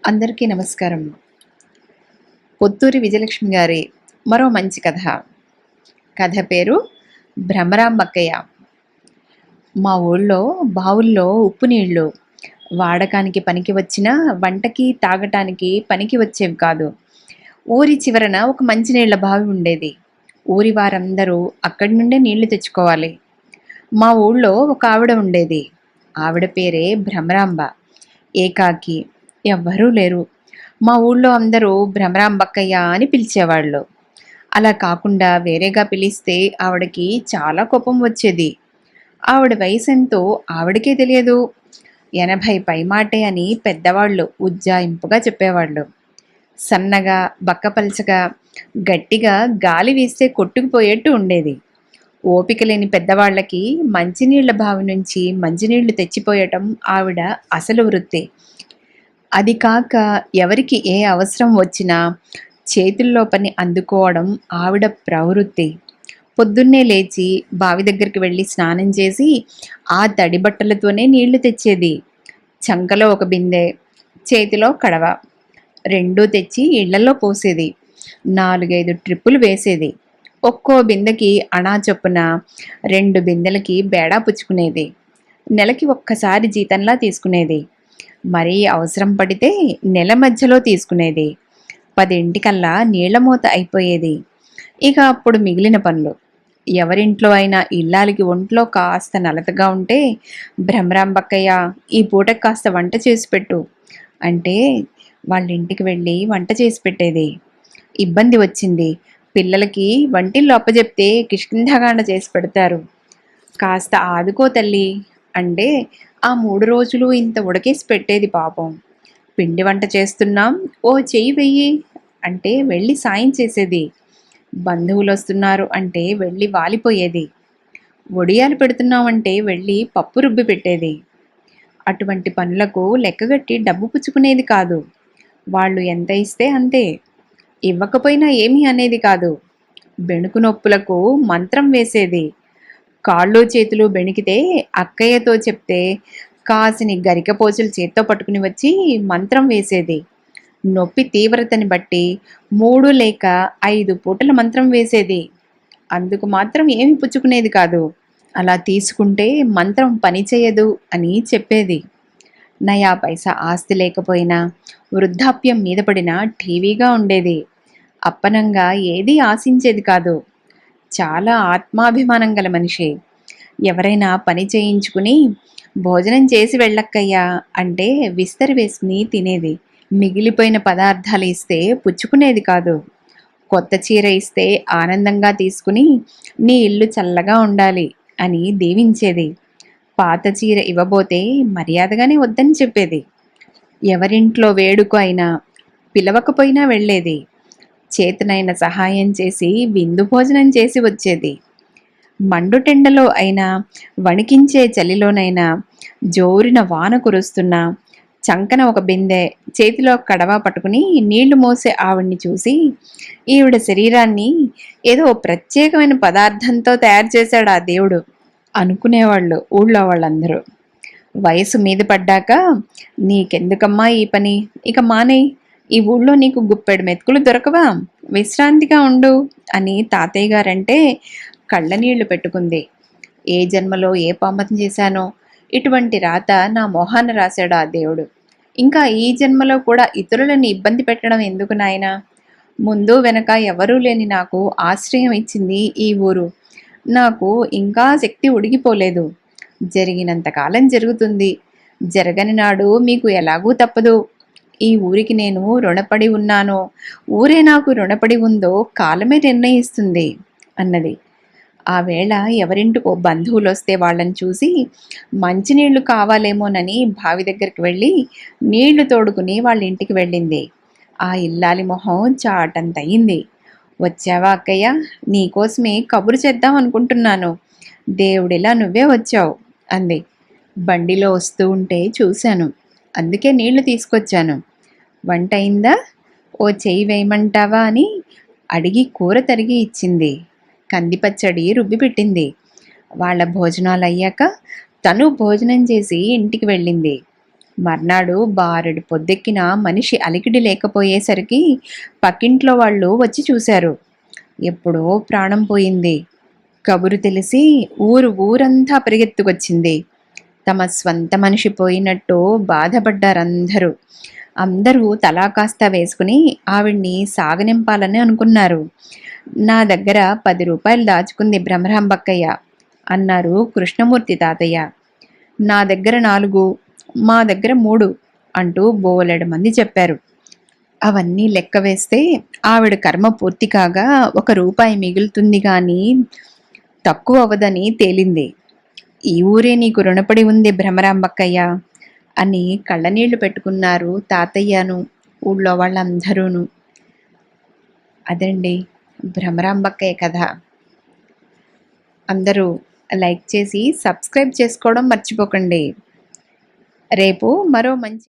అందరికీ నమస్కారం. పొత్తూరి విజయలక్ష్మి గారి మరో మంచి కథ. కథ పేరు 'భ్రమరాంబక్కయ్య'. మా ఊళ్ళో బావుల్లో ఉప్పు నీళ్ళు వాడకానికి పనికి వచ్చినా, వంటకి, తాగటానికి పనికి వచ్చేవి కాదు. ఊరి చివరన ఒక మంచినీళ్ల బావి ఉండేది. ఊరి వారందరూ అక్కడి నుండే నీళ్లు తెచ్చుకోవాలి. మా ఊళ్ళో ఒక ఆవిడ ఉండేది. ఆవిడ పేరే భ్రమరాంబ. ఏకాకి, ఎవ్వరూ లేరు. మా ఊళ్ళో అందరూ భ్రమరాంబక్కయ్య అని పిలిచేవాళ్ళు. అలా కాకుండా వేరేగా పిలిస్తే ఆవిడకి చాలా కోపం వచ్చేది. ఆవిడ వయసెంతో ఆవిడకే తెలియదు. 80 పైమాటే అని పెద్దవాళ్ళు ఉజ్జాయింపుగా చెప్పేవాళ్ళు. సన్నగా, బక్కపల్చగా, గట్టిగా గాలి వీస్తే కొట్టుకుపోయేట్టు ఉండేది. ఓపిక లేని పెద్దవాళ్ళకి మంచినీళ్ల బావి నుంచి మంచినీళ్లు తెచ్చిపోయటం ఆవిడ అసలు వృత్తి. అది కాక ఎవరికి ఏ అవసరం వచ్చినా చేతుల్లో పని అందుకోవడం ఆవిడ ప్రవృత్తి. పొద్దున్నే లేచి బావి దగ్గరికి వెళ్ళి స్నానం చేసి ఆ తడి బట్టలతోనే నీళ్లు తెచ్చేది. చంకలో ఒక బిందె, చేతిలో కడవ, రెండూ తెచ్చి ఇళ్లలో పోసేది. 4-5 ట్రిప్పులు వేసేది. ఒక్కో బిందెకి అణా చొప్పున 2 బిందెలకి బేడా పుచ్చుకునేది. నెలకి ఒక్కసారి జీతంలా తీసుకునేది. మరీ అవసరం పడితే నెల మధ్యలో తీసుకునేది. 10 నీళ్ల మూత అయిపోయేది. ఇక అప్పుడు మిగిలిన పనులు. ఎవరింట్లో అయినా ఇల్లాలికి ఒంట్లో కాస్త నలతగా ఉంటే, భ్రమరాంబక్కయ్య, ఈ పూటకి కాస్త వంట చేసి పెట్టు అంటే వాళ్ళింటికి వెళ్ళి వంట చేసి పెట్టేది. ఇబ్బంది వచ్చింది, పిల్లలకి వంటిల్లు అప్పజెప్తే కిష్కింధగాండ చేసి పెడతారు, కాస్త ఆదుకో తల్లి అంటే ఆ 3 రోజులు ఇంత ఉడకేసి పెట్టేది పాపం. పిండి వంట చేస్తున్నాం, ఓ చెయ్యి వెయ్యి అంటే వెళ్ళి సాయం చేసేది. బంధువులు వస్తున్నారు అంటే వెళ్ళి వాలిపోయేది. వడియాలు పెడుతున్నామంటే వెళ్ళి పప్పు రుబ్బి పెట్టేది. అటువంటి పనులకు లెక్కగట్టి డబ్బు పుచ్చుకునేది కాదు. వాళ్ళు ఎంత ఇస్తే అంతే. ఇవ్వకపోయినా ఏమీ అనేది కాదు. బెణుకు నొప్పులకు మంత్రం వేసేది. కాళ్ళు చేతులు బెణికితే అక్కయ్యతో చెప్తే కాసిని గరికపోచులు చేత్తో పట్టుకుని వచ్చి మంత్రం వేసేది. నొప్పి తీవ్రతని బట్టి 3 లేక 5 పూటల మంత్రం వేసేది. అందుకు మాత్రం ఏమి పుచ్చుకునేది కాదు. అలా తీసుకుంటే మంత్రం పనిచేయదు అని చెప్పేది. నయా పైసా ఆస్తి లేకపోయినా వృద్ధాప్యం మీద పడిన ఠీవీగా ఉండేది. అప్పనంగా ఏదీ ఆశించేది కాదు. చాలా ఆత్మాభిమానం గల మనిషి. ఎవరైనా పని చేయించుకుని భోజనం చేసి వెళ్ళక్కయ్యా అంటే విస్తరి వేసుకుని తినేది. మిగిలిపోయిన పదార్థాలు ఇస్తే పుచ్చుకునేది కాదు. కొత్త చీర ఇస్తే ఆనందంగా తీసుకుని నీ ఇల్లు చల్లగా ఉండాలి అని దీవించేది. పాత చీర ఇవ్వబోతే మర్యాదగానే వద్దని చెప్పేది. ఎవరింట్లో వేడుక అయినా పిలవకపోయినా వెళ్ళేది. చేతనైన సహాయం చేసి విందు భోజనం చేసి వచ్చేది. మండుటెండలో అయినా, వణికించే చలిలోనైనా, జోరిన వాన కురుస్తున్నా, చంకన ఒక బిందె, చేతిలో కడవ పట్టుకుని నీళ్లు మోసే ఆవిడ్ని చూసి, ఈవిడ శరీరాన్ని ఏదో ప్రత్యేకమైన పదార్థంతో తయారు చేశాడు ఆ దేవుడు అనుకునేవాళ్ళు ఊళ్ళో వాళ్ళందరూ. వయసు మీద పడ్డాక, నీకెందుకమ్మా ఈ పని, ఇక మానేయ్, ఈ ఊళ్ళో నీకు గుప్పెడు మెతుకులు దొరకవా, విశ్రాంతిగా ఉండు అని తాతయ్య గారంటే కళ్ళనీళ్లు పెట్టుకుంది. ఏ జన్మలో ఏ పాపం చేశానో ఇటువంటి రాత నా మొహాన రాశాడు ఆ దేవుడు. ఇంకా ఈ జన్మలో కూడా ఇతరులను ఇబ్బంది పెట్టడం ఎందుకు నాయనా? ముందు వెనక ఎవరూ లేని నాకు ఆశ్రయం ఇచ్చింది ఈ ఊరు. నాకు ఇంకా శక్తి ఉడిగిపోలేదు. జరిగినంత కాలం జరుగుతుంది, జరగని నాడు మీకు ఎలాగూ తప్పదు. ఈ ఊరికి నేను రుణపడి ఉన్నానో, ఊరే నాకు రుణపడి ఉందో కాలమే నిర్ణయిస్తుంది అన్నది. ఆ వేళ ఎవరింటికో బంధువులు వస్తే వాళ్ళని చూసి మంచినీళ్లు కావాలేమోనని బావి దగ్గరికి వెళ్ళి నీళ్లు తోడుకుని వాళ్ళ ఇంటికి వెళ్ళింది. ఆ ఇల్లాలి మొహం చాటంతయింది. వచ్చావా అక్కయ్య, నీకోసమే కబురు చేద్దాం అనుకుంటున్నాను, దేవుడిలా నువ్వే వచ్చావు అంది. బండిలో వస్తూ ఉంటే చూశాను, అందుకే నీళ్లు తీసుకొచ్చాను. వంట అయిందా, ఓ చెయ్యి వేయమంటావా అని అడిగి కూర తరిగి ఇచ్చింది. కందిపచ్చడి రుబ్బి పెట్టింది. వాళ్ళ భోజనాలు అయ్యాక తను భోజనం చేసి ఇంటికి వెళ్ళింది. మర్నాడు బారెడు పొద్దెక్కిన మనిషి అలికిడి లేకపోయేసరికి పక్కింట్లో వాళ్ళు వచ్చి చూశారు. ఎప్పుడో ప్రాణం పోయింది. కబురు తెలిసి ఊరంతా పరిగెత్తుకొచ్చింది. తమ స్వంత మనిషి పోయినట్టు బాధపడ్డారందరూ. అందరూ తలా కాస్త వేసుకుని ఆవిడ్ని సాగనింపాలని అనుకున్నారు. నా దగ్గర 10 రూపాయలు దాచుకుంది భ్రమరాంబక్కయ్య అన్నారు కృష్ణమూర్తి తాతయ్య. నా దగ్గర 4, మా దగ్గర 3 అంటూ బోలెడు మంది చెప్పారు. అవన్నీ లెక్క వేస్తే ఆవిడ కర్మ పూర్తి కాగా 1 రూపాయి మిగులుతుంది గాని తక్కువ అవ్వదని తేలింది. ఈ ఊరే నీకు రుణపడి ఉంది భ్రమరాంబక్కయ్య అని కళ్ళనీళ్లు పెట్టుకున్నారు తాతయ్యను, ఊళ్ళో వాళ్ళందరూను. అదండి భ్రమరాంబక్కయ్య కథ. అందరూ లైక్ చేసి సబ్స్క్రైబ్ చేసుకోవడం మర్చిపోకండి. రేపు మరో మంచి